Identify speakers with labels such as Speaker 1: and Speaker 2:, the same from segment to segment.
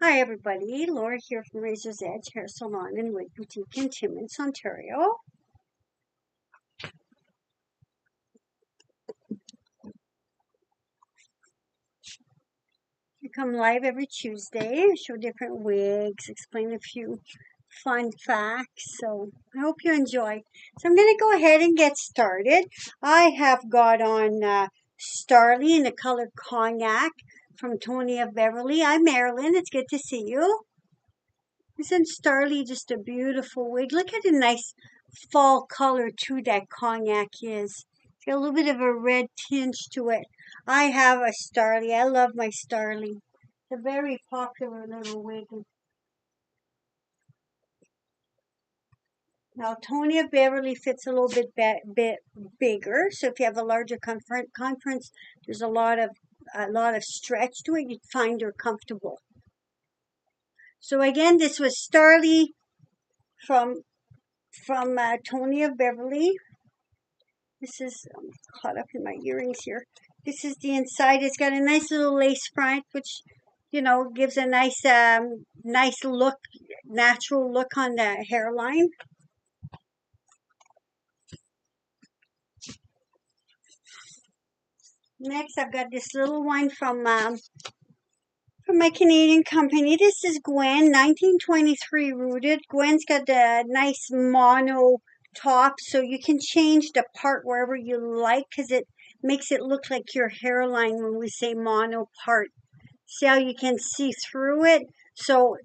Speaker 1: Hi everybody, Laura here from Razor's Edge Hair Salon and Wig Boutique in Timmins, Ontario. I come live every Tuesday, show different wigs, explain a few fun facts, so I hope you enjoy. So I'm going to go ahead and get started. I have got on Starly in the color Cognac from Tony of Beverly. I'm Marilyn, it's good to see you. Isn't Starly just a beautiful wig? Look at the nice fall color too that Cognac is. It's got a little bit of a red tinge to it. I have a Starly. I love my Starly. It's a very popular little wig. Now, Tony of Beverly fits a little bit bigger. So if you have a larger conference, there's a lot of stretch to it. You'd find her comfortable. So again, this was Starly from Tony of Beverly. This is caught up in my earrings here. This is the inside. It's got a nice little lace front, which, gives a nice look, natural look on the hairline. Next, I've got this little one from my Canadian company. This is Gwen, 1923 rooted. Gwen's got the nice mono top, so you can change the part wherever you like because it makes it look like your hairline when we say mono part. See how you can see through it? So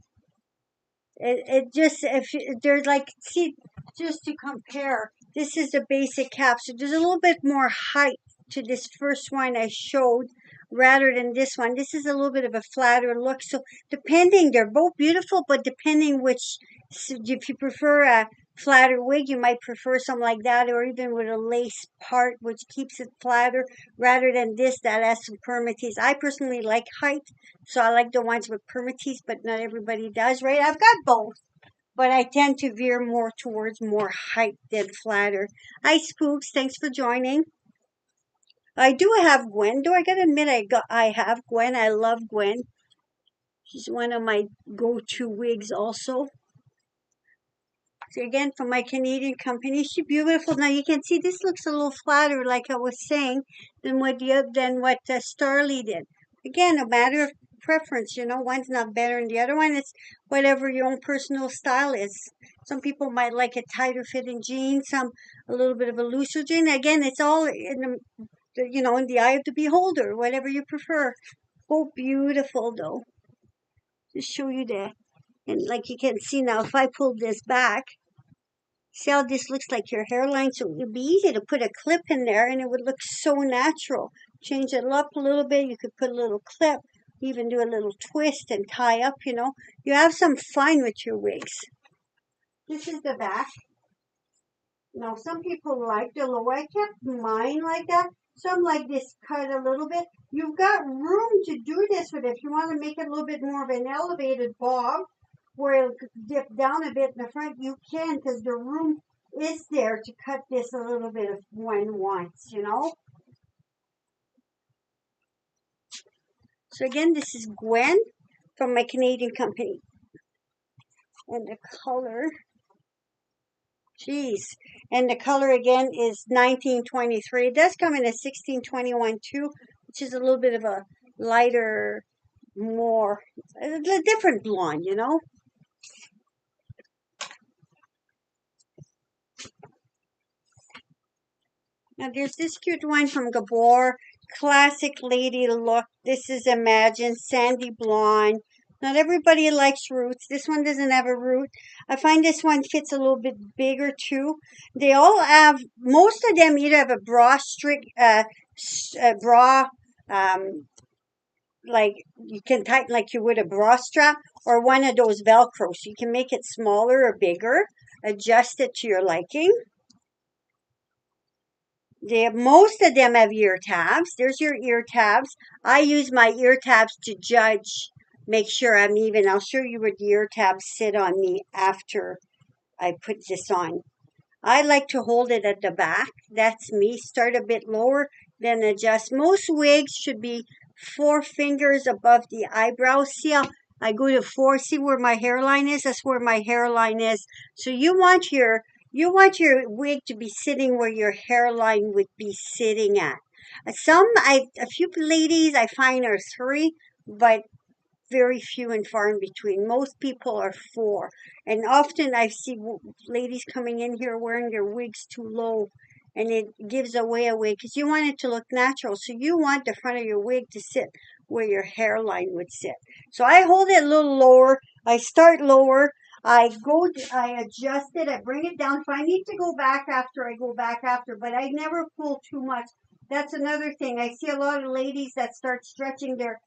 Speaker 1: it just, if there's see, just to compare, this is the basic cap. So there's a little bit more height to this first one I showed rather than this one. This is a little bit of a flatter look. So depending, they're both beautiful, but depending if you prefer a flatter wig, you might prefer something like that, or even with a lace part, which keeps it flatter, rather than this that has some permatease. I personally like height, so I like the ones with permatease, but not everybody does, right? I've got both, but I tend to veer more towards more height than flatter. Hi, Spooks. Thanks for joining. I do have Gwen. I gotta admit, I have Gwen. I love Gwen. She's one of my go-to wigs also. So again, from my Canadian company, she's beautiful. Now you can see this looks a little flatter, like I was saying, than what Starly did. Again, a matter of preference. One's not better than the other one. It's whatever your own personal style is. Some people might like a tighter fitting jean, some a little bit of a looser jean. Again, it's all in the eye of the beholder, whatever you prefer. Both beautiful though. Just show you that. And like you can see now, if I pull this back, see how this looks like your hairline? So it would be easy to put a clip in there and it would look so natural. Change it up a little bit. You could put a little clip, even do a little twist and tie up, You have some fun with your wigs. This is the back. Now, some people like the lower. I kept mine like that. Some like this cut a little bit. You've got room to do this with it. If you want to make it a little bit more of an elevated bob, where it'll dip down a bit in the front, you can, because the room is there to cut this a little bit if one wants, So again, this is Gwen from my Canadian company. And the color, and the color again is 1923. It does come in a 1621 too, which is a little bit of a lighter, a different blonde, Now there's this cute one from Gabor, classic lady look. This is Imagine, sandy blonde. Not everybody likes roots. This one doesn't have a root. I find this one fits a little bit bigger too. They all have, most of them either have a bra like you can tighten like you would a bra strap, or one of those Velcro. So you can make it smaller or bigger, adjust it to your liking. Most of them have ear tabs. There's your ear tabs. I use my ear tabs to make sure I'm even. I'll show you where the ear tabs sit on me after I put this on. I like to hold it at the back. That's me. Start a bit lower, then adjust. Most wigs should be 4 fingers above the eyebrow. See how I go to 4. See where my hairline is? That's where my hairline is. So you want your wig to be sitting where your hairline would be sitting at. A few ladies I find are 3, but very few and far in between. Most people are 4. And often I see ladies coming in here wearing their wigs too low, and it gives away a wig because you want it to look natural. So you want the front of your wig to sit where your hairline would sit. So I hold it a little lower. I start lower. I adjust it. I bring it down. If I need to go back after, I go back after, but I never pull too much. That's another thing. I see a lot of ladies that start stretching their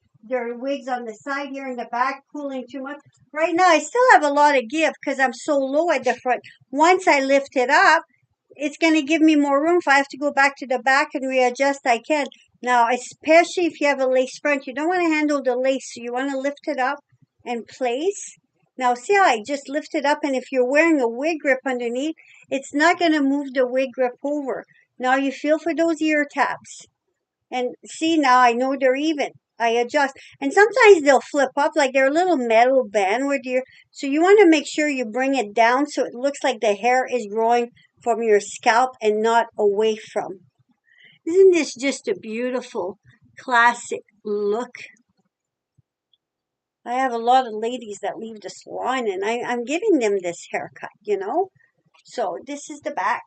Speaker 1: wigs on the side here in the back, pulling too much. Right now, I still have a lot of give because I'm so low at the front. Once I lift it up, it's going to give me more room. If I have to go back to the back and readjust, I can. Now, especially if you have a lace front, you don't want to handle the lace, so you want to lift it up and place. Now, see how I just lift it up, and if you're wearing a wig grip underneath, it's not going to move the wig grip over. Now, you feel for those ear taps. And see, now I know they're even. I adjust. And sometimes they'll flip up like they're a little metal band with your. So you want to make sure you bring it down so it looks like the hair is growing from your scalp and not away from. Isn't this just a beautiful classic look? I have a lot of ladies that leave the salon, and I'm giving them this haircut, you know? So this is the back.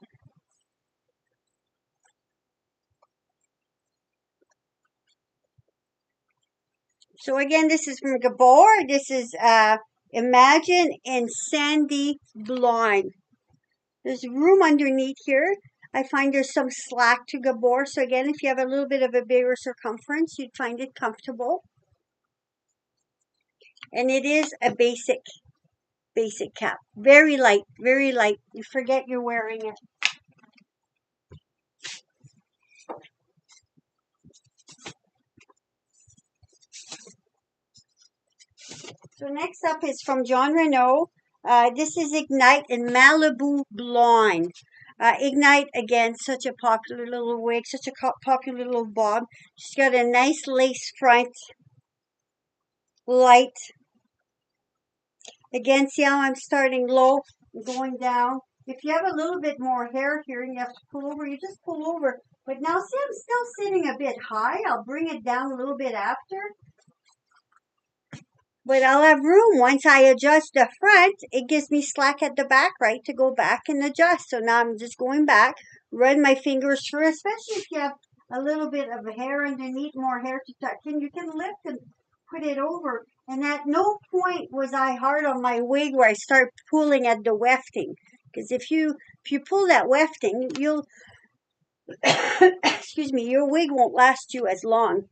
Speaker 1: So again, this is from Gabor. This is Imagine in Sandy Blonde. There's room underneath here. I find there's some slack to Gabor. So again, if you have a little bit of a bigger circumference, you'd find it comfortable. And it is a basic cap. Very light, very light. You forget you're wearing it. So next up is from John Renault. This is Ignite in Malibu Blonde. Ignite, again, such a popular little wig, such a popular little bob. She's got a nice lace front, light. Again, see how I'm starting low and going down. If you have a little bit more hair here and you have to pull over, you just pull over. But now see, I'm still sitting a bit high. I'll bring it down a little bit after. But I'll have room. Once I adjust the front, it gives me slack at the back, right, to go back and adjust. So now I'm just going back, run my fingers through, especially if you have a little bit of hair underneath, more hair to tuck in. You can lift and put it over. And at no point was I hard on my wig where I start pulling at the wefting. Because if you pull that wefting, you'll, excuse me, your wig won't last you as long.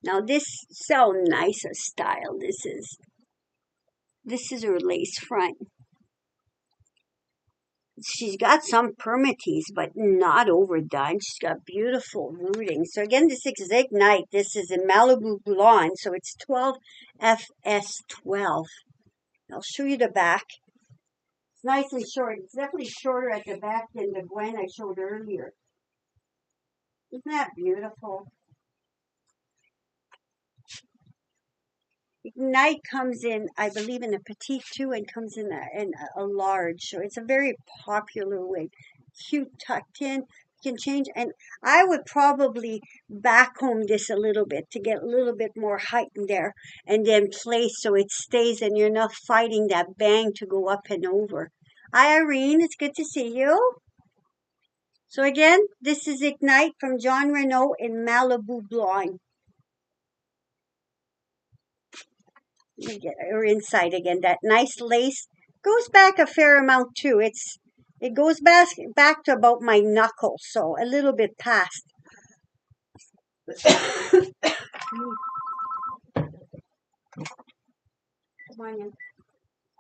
Speaker 1: Now this is so nice a style. This is her lace front. She's got some permatease, but not overdone. She's got beautiful rooting. So again, this is Ignite. This is in Malibu Blonde, so it's 12 FS12. I'll show you the back. It's nice and short. It's definitely shorter at the back than the Gwen I showed earlier. Isn't that beautiful? Ignite comes in, I believe, in a petite too, and comes in a large. So it's a very popular wig. Cute, tucked in. You can change, and I would probably back comb this a little bit to get a little bit more height in there, and then place so it stays, and you're not fighting that bang to go up and over. Hi, Irene. It's good to see you. So again, this is Ignite from John Renault in Malibu Blonde. Let me get her inside again. That nice lace goes back a fair amount too. It goes back to about my knuckle, so a little bit past. Come on in.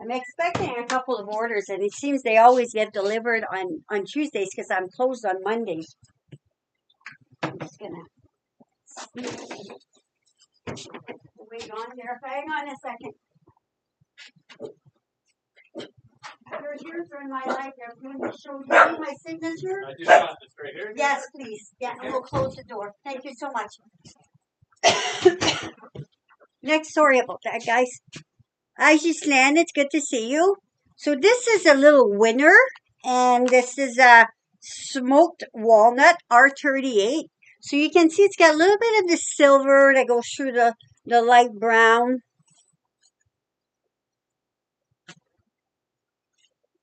Speaker 1: I'm expecting a couple of orders, and it seems they always get delivered on Tuesdays because I'm closed on Mondays. I'm just gonna wait on there. Hang on a second. Your ears are in my life. I'm going to show you my signature. I just got this right here. Yes, please. Yeah, and we'll close the door. Thank you so much. Next, sorry about that, guys. Ajislan, it's good to see you. So this is a little winner, and this is a smoked walnut R38. So you can see it's got a little bit of the silver that goes through the light brown.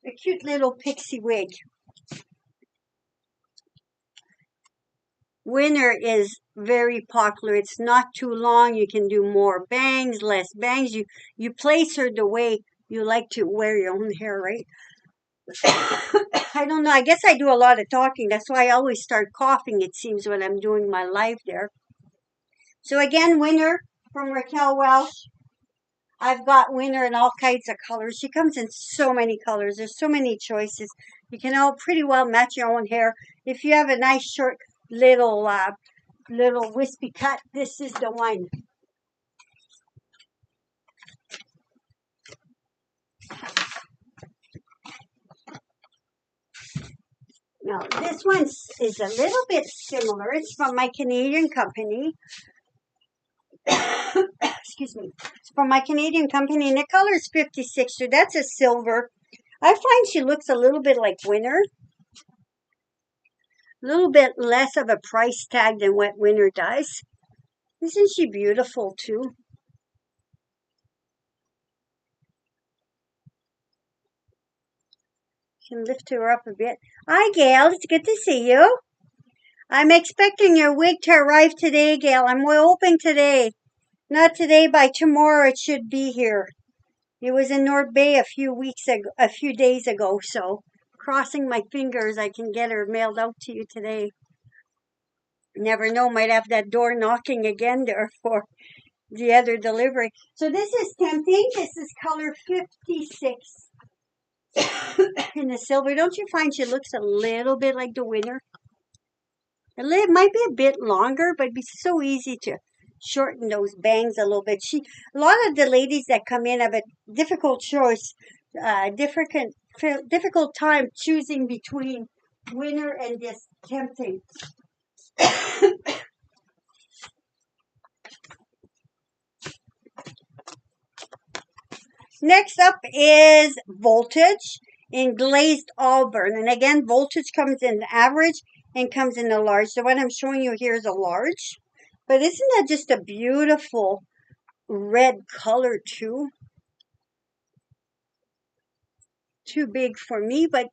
Speaker 1: A cute little pixie wig. Winner is very popular. It's not too long. You can do more bangs, less bangs. You place her the way you like to wear your own hair, right? I don't know. I guess I do a lot of talking. That's why I always start coughing, it seems, when I'm doing my live there. So again, winner from Raquel Welsh. I've got winner in all kinds of colors. She comes in so many colors. There's so many choices. You can all pretty well match your own hair. If you have a nice short little wispy cut, this is the one. Now, this one is a little bit similar. It's from my Canadian company. Excuse me. It's from my Canadian company, and the color is 56, so that's a silver. I find she looks a little bit like Winner. A little bit less of a price tag than what Winner does. Isn't she beautiful, too? Can lift her up a bit. Hi, Gail. It's good to see you. I'm expecting your wig to arrive today, Gail. I'm hoping today. Not today, by tomorrow it should be here. It was in North Bay a few days ago, so crossing my fingers I can get her mailed out to you today. Never know, might have that door knocking again there for the other delivery. So this is tempting. This is color 56 in the silver. Don't you find she looks a little bit like the winner? It might be a bit longer, but it'd be so easy to shorten those bangs a little bit. A lot of the ladies that come in have a difficult choice, difficult time choosing between winner and this tempting. Next up is Voltage in glazed auburn. And again, Voltage comes in the average and comes in the large. So what I'm showing you here is a large. But isn't that just a beautiful red color too? Too big for me, but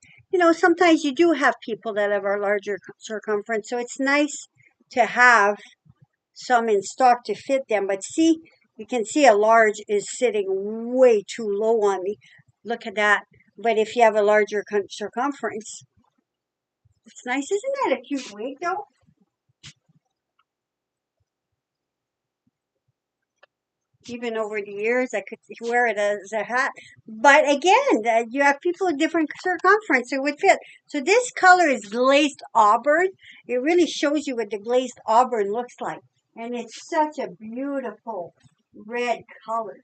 Speaker 1: sometimes you do have people that have a larger circumference. So it's nice to have some in stock to fit them. But see, you can see a large is sitting way too low on me. Look at that. But if you have a larger circumference, it's nice. Isn't that a cute wig though? Even over the years, I could wear it as a hat. But again, you have people with different circumference, so it would fit. So this color is glazed auburn. It really shows you what the glazed auburn looks like. And it's such a beautiful red color.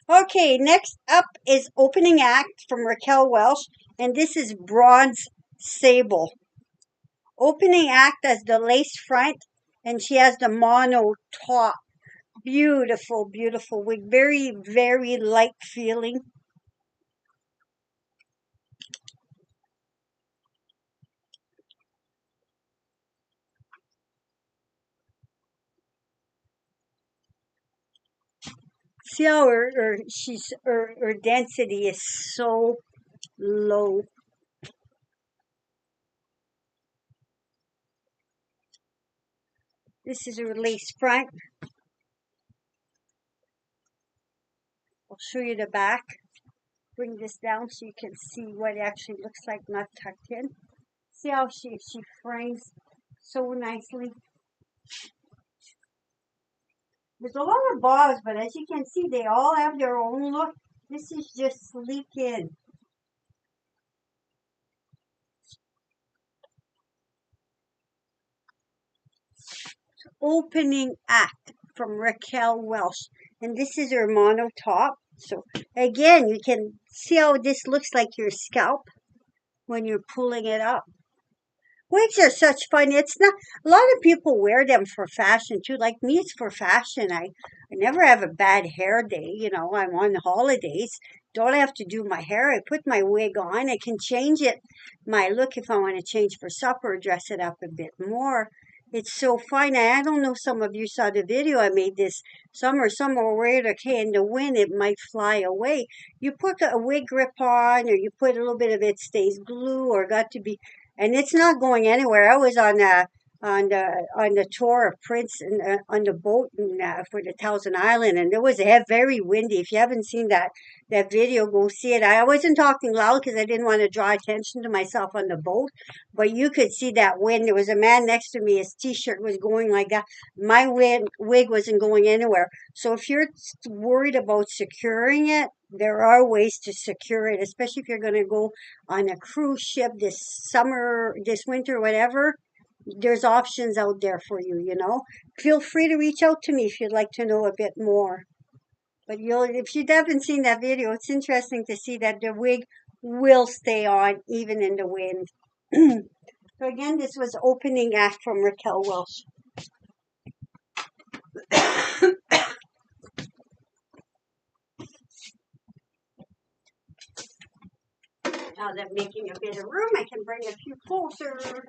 Speaker 1: Okay, next up is Opening Act from Raquel Welsh, and this is Bronze Sable. Opening Act has the lace front, and she has the mono top. Beautiful, beautiful wig. Very, very light feeling. See how her density is so low. This is her lace front. I'll show you the back. Bring this down so you can see what it actually looks like, not tucked in. See how she frames so nicely. There's a lot of bobs, but as you can see, they all have their own look. This is just sleek in. Opening Act from Raquel Welsh. And this is her mono top. So again, you can see how this looks like your scalp when you're pulling it up. Wigs are such fun. It's not a lot of people wear them for fashion too. Like me, it's for fashion. I never have a bad hair day. You know, I'm on holidays. Don't have to do my hair. I put my wig on. I can change it, my look if I want to change for supper, dress it up a bit more. It's so fun. I don't know. Some of you saw the video I made this summer. Some are weird. Okay, in the wind it might fly away. You put a wig grip on, or you put a little bit of it stays glue, or got to be, and it's not going anywhere. I was on the tour of Prince and on the boat for the Thousand Island, and it was very windy. If you haven't seen that video, go see it. I wasn't talking loud because I didn't want to draw attention to myself on the boat, but you could see that wind. There was a man next to me. His T-shirt was going like that. My wig wasn't going anywhere. So if you're worried about securing it, there are ways to secure it, especially if you're going to go on a cruise ship this summer, this winter, whatever. There's options out there for you, you know. Feel free to reach out to me if you'd like to know a bit more. But if you haven't seen that video, it's interesting to see that the wig will stay on even in the wind. So again, this was opening act from Raquel Welsh. Now that I'm making a bit of room, I can bring a few closer.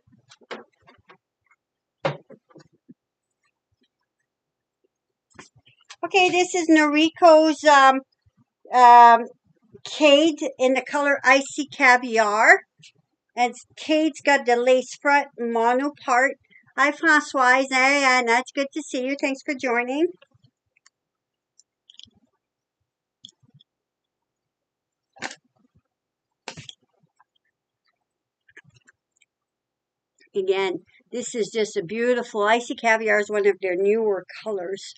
Speaker 1: Okay, this is Noriko's Cade in the color Icy Caviar. And Kate's got the lace front mono part. Hi, Francoise. Hey, Anna. It's good to see you. Thanks for joining. Again, this is just a beautiful. Icy Caviar is one of their newer colors.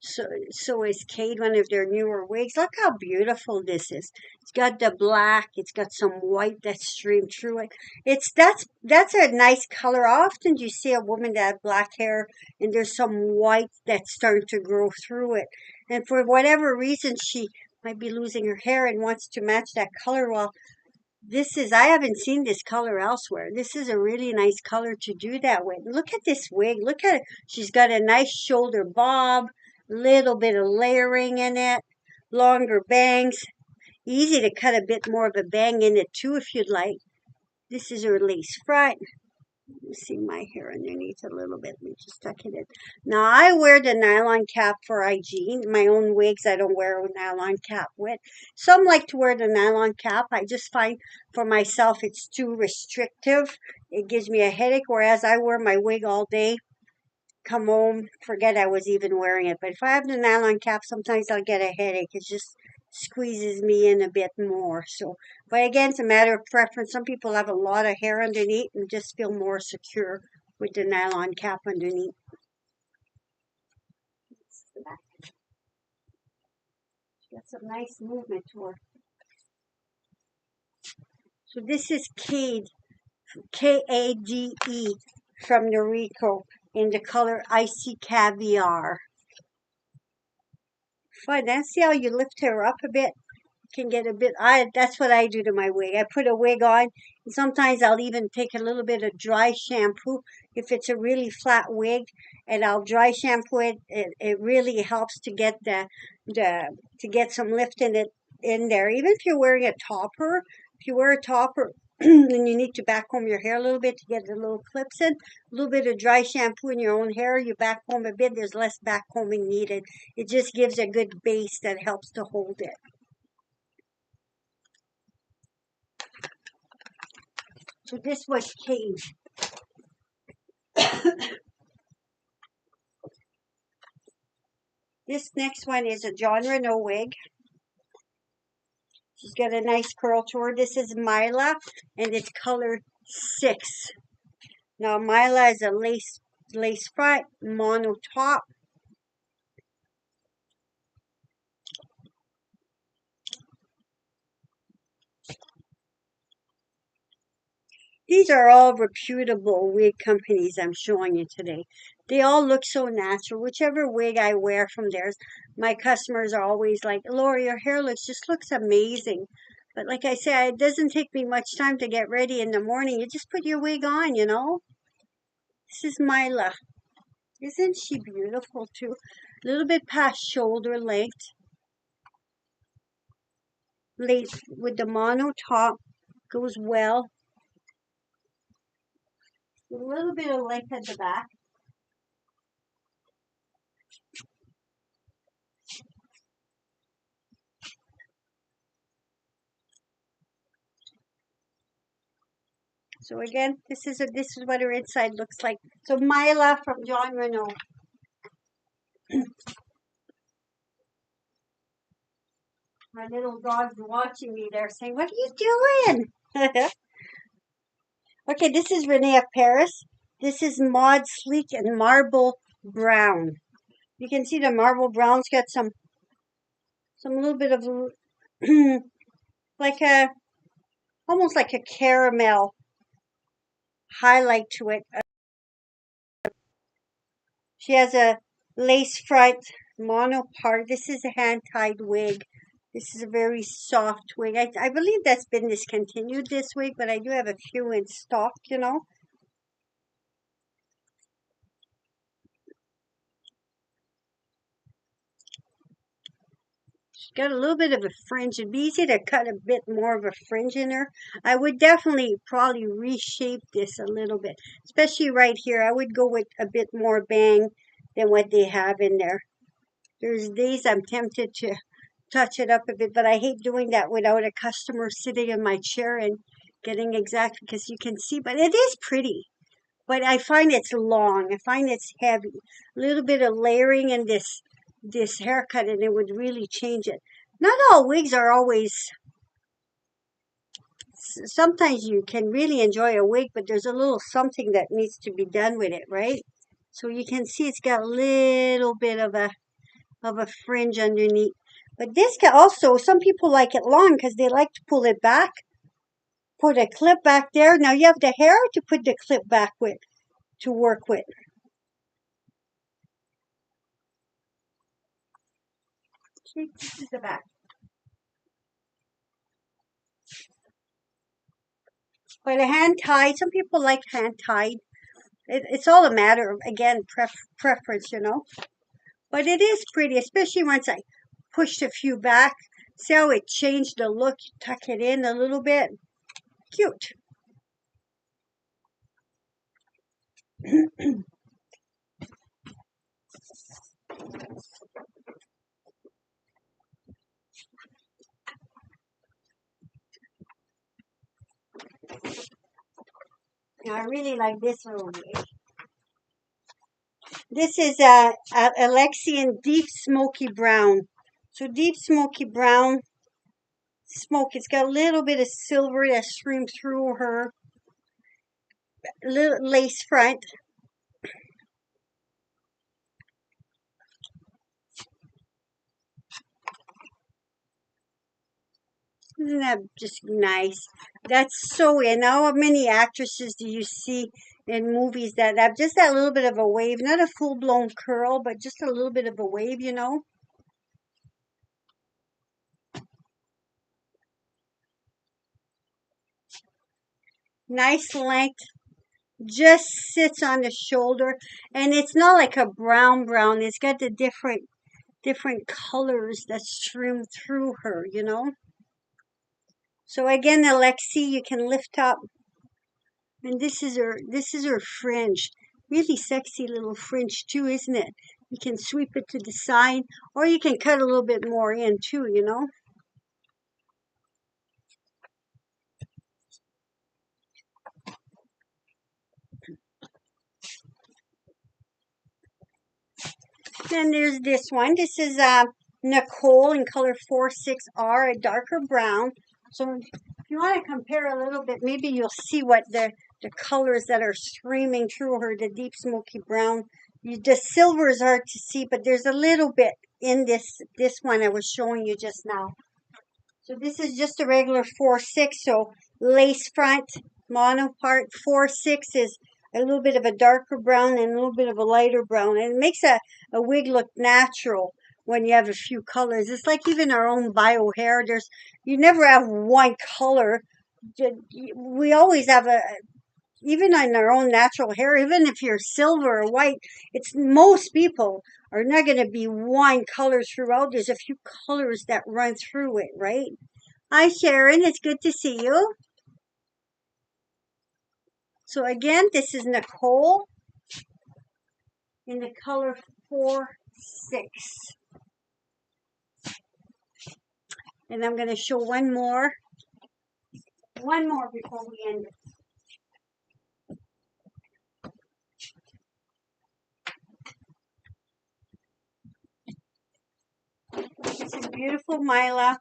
Speaker 1: So is Kate, one of their newer wigs. Look how beautiful this is. It's got the black. It's got some white that streamed through it. That's a nice color. Often you see a woman that has black hair and there's some white that's starting to grow through it. And for whatever reason, she might be losing her hair and wants to match that color. Well, I haven't seen this color elsewhere. This is a really nice color to do that with. Look at this wig. Look at it. She's got a nice shoulder bob, little bit of layering in it, longer bangs. Easy to cut a bit more of a bang in it too if you'd like. This is her lace front. You see my hair underneath a little bit. Let me just tuck it in. Now I wear the nylon cap for hygiene. My own wigs I don't wear a nylon cap with. Some like to wear the nylon cap. I just find for myself it's too restrictive. It gives me a headache, whereas I wear my wig all day. Come home, forget I was even wearing it. But if I have the nylon cap, sometimes I'll get a headache. It just squeezes me in a bit more. So, but again, it's a matter of preference. Some people have a lot of hair underneath and just feel more secure with the nylon cap underneath. Got some nice movement to her. So this is Cade, Kade from Noriko in the color Icy Caviar. Fun. Then see how you lift her up a bit? Can get a bit. That's what I do to my wig. I put a wig on, and sometimes I'll even take a little bit of dry shampoo if it's a really flat wig, and I'll dry shampoo it. It really helps to get to get some lift in there. Even if you're wearing a topper, if you wear a topper. And you need to back comb your hair a little bit to get the little clips in. A little bit of dry shampoo in your own hair. You back comb a bit. There's less back combing needed. It just gives a good base that helps to hold it. So this was Cage. This next one is a John Renault wig. She's got a nice curl to her. This is Mila, and it's color 6. Now Mila is a lace front, mono top. These are all reputable wig companies I'm showing you today. They all look so natural. Whichever wig I wear from theirs, my customers are always like, Laura, your hair looks amazing. But like I said, it doesn't take me much time to get ready in the morning. You just put your wig on, you know. This is Mila. Isn't she beautiful too? A little bit past shoulder length. Lace with the mono top. Goes well. A little bit of length at the back. So again, this is what her inside looks like. So Mila from John Renault. My little dog's watching me there saying, what are you doing? Okay, this is Renee of Paris. This is Maud Sleek and Marble Brown. You can see the marble brown's got some little bit of like a almost like a caramel highlight to it. She has a lace front mono part. This is a hand-tied wig. This is a very soft wig. I believe that's been discontinued, this wig, but I do have a few in stock, you know. She's got a little bit of a fringe. It'd be easy to cut a bit more of a fringe in her. I would definitely probably reshape this a little bit, especially right here. I would go with a bit more bang than what they have in there. There's days I'm tempted to touch it up a bit, but I hate doing that without a customer sitting in my chair and getting exactly, because you can see, but it is pretty. But I find it's long. I find it's heavy. A little bit of layering in this haircut and it would really change it. Not all wigs are always, sometimes you can really enjoy a wig, but there's a little something that needs to be done with it, right? So you can see it's got a little bit of a fringe underneath. But this can also, some people like it long because they like to pull it back. Put a clip back there. Now you have the hair to put the clip back with, to work with. See, this is the back. But a hand tied, some people like hand tied. It's all a matter of, again, preference, you know. But it is pretty, especially once I pushed a few back. See how it changed the look? Tuck it in a little bit. Cute. I really like this little wig. This is a Alexian Deep Smoky Brown. So deep smoky brown smoke. It's got a little bit of silver that streams through her. Little lace front. Isn't that just nice? That's so in. How many actresses do you see in movies that have just that little bit of a wave? Not a full-blown curl, but just a little bit of a wave, you know? Nice length. Just sits on the shoulder. And it's not like a brown. It's got the different colors that stream through her, you know? So again, Alexi, you can lift up. And this is her fringe. Really sexy little fringe too, isn't it? You can sweep it to the side, or you can cut a little bit more in too, you know? Then there's this one. This is Nicole in color 46R, a darker brown. So if you want to compare a little bit, maybe you'll see what the colors that are streaming through her, the deep smoky brown. The silver is hard to see, but there's a little bit in this one I was showing you just now. So this is just a regular 4/6, so lace front, mono part. 4/6 is a little bit of a darker brown and a little bit of a lighter brown. And it makes a wig look natural when you have a few colors. It's like even our own bio hair. You never have one color. We always have even on our own natural hair, even if you're silver or white, it's most people are not going to be one color throughout. There's a few colors that run through it, right? Hi, Sharon. It's good to see you. So again, this is Nicole in the color 4-6. And I'm going to show one more before we end it. This is beautiful Mila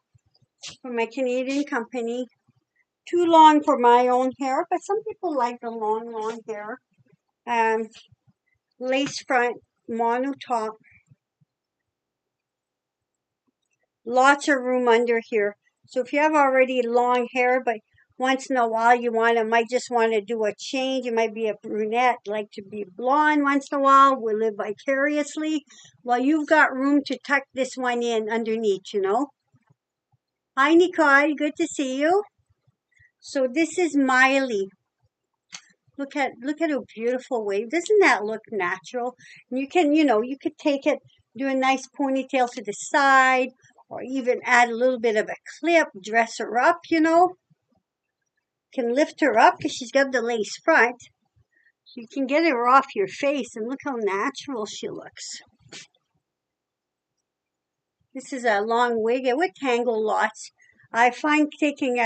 Speaker 1: from my Canadian company. Too long for my own hair, but some people like the long hair. Lace front, mono top. Lots of room under here. So if you have already long hair, but once in a while you might just want to do a change. You might be a brunette, like to be blonde once in a while. We'll live vicariously. Well, you've got room to tuck this one in underneath, you know. Hi, Nicole. Good to see you. So this is Miley. Look at a beautiful wave. Doesn't that look natural? And you can, you could take it, do a nice ponytail to the side, or even add a little bit of a clip, dress her up, Can lift her up because she's got the lace front. So you can get her off your face and look how natural she looks. This is a long wig. It would tangle lots. I find taking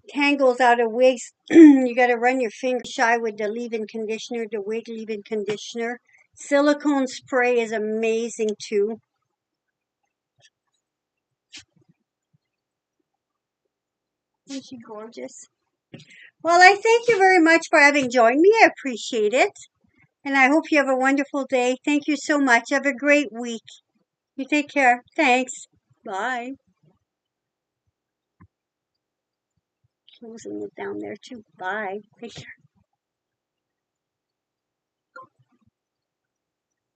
Speaker 1: tangles out of wigs, you got to run your finger shy with the leave-in conditioner, the wig leave-in conditioner. Silicone spray is amazing too. Isn't she gorgeous? Well, I thank you very much for having joined me. I appreciate it. And I hope you have a wonderful day. Thank you so much. Have a great week. You take care. Thanks. Bye. Closing it down there too. Bye. Take care.